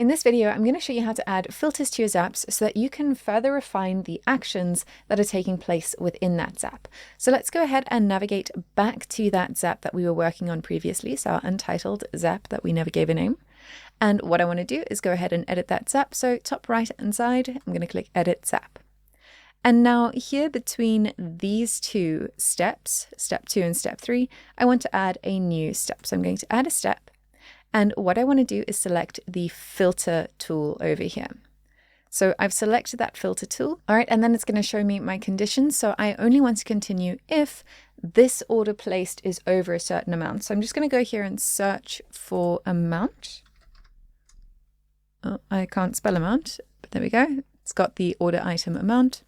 In this video, I'm going to show you how to add filters to your zaps so that you can further refine the actions that are taking place within that zap. So let's go ahead and navigate back to that zap that we were working on previously, so our untitled zap that we never gave a name. And what I want to do is go ahead and edit that zap. So top right hand side, I'm going to click Edit Zap. And now here between these two steps, step 2 and step 3, I want to add a new step. So I'm going to add a step. And what I want to do is select the filter tool over here. So I've selected that filter tool. All right, and then it's going to show me my conditions. So I only want to continue if this order placed is over a certain amount. So I'm just going to go here and search for amount. Oh, I can't spell amount, but there we go. It's got the order item amount.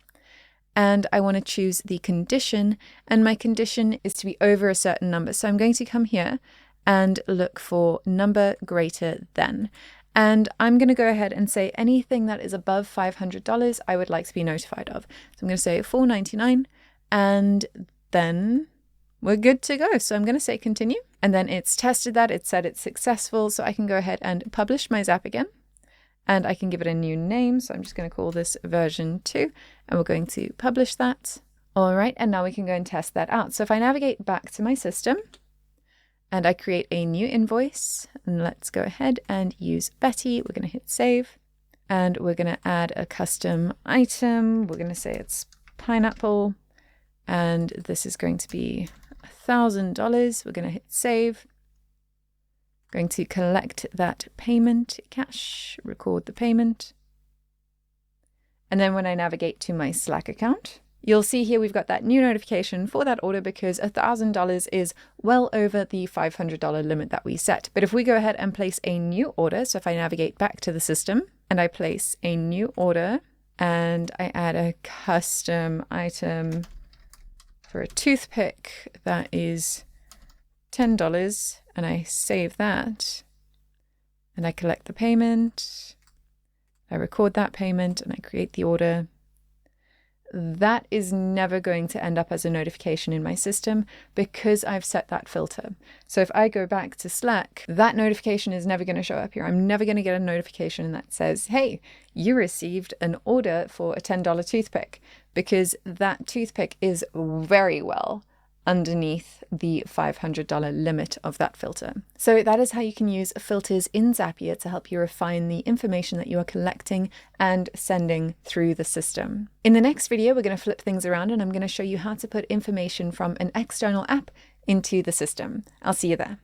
And I want to choose the condition, and my condition is to be over a certain number. So I'm going to come here and look for number greater than. And I'm going to go ahead and say anything that is above $500 I would like to be notified of. So I'm going to say $4.99, and then we're good to go. So I'm going to say continue, and then it's tested that, it said it's successful. So I can go ahead and publish my zap again, and I can give it a new name. So I'm just going to call this version 2, and we're going to publish that. All right, and now we can go and test that out. So if I navigate back to my system, and I create a new invoice, and let's go ahead and use Betty. We're going to hit save, and we're going to add a custom item. We're going to say it's pineapple, and this is going to be $1,000. We're going to hit save. Going to collect that payment, cash, record the payment. And then when I navigate to my Slack account, you'll see here we've got that new notification for that order because $1,000 is well over the $500 limit that we set. But if we go ahead and place a new order, so if I navigate back to the system and I place a new order and I add a custom item for a toothpick that is $10 and I save that and I collect the payment, I record that payment and I create the order, that is never going to end up as a notification in my system because I've set that filter. So if I go back to Slack, that notification is never going to show up here. I'm never going to get a notification that says, hey, you received an order for a $10 toothpick, because that toothpick is very well underneath the $500 limit of that filter. So that is how you can use filters in Zapier to help you refine the information that you are collecting and sending through the system. In the next video, we're going to flip things around and I'm going to show you how to put information from an external app into the system. I'll see you there.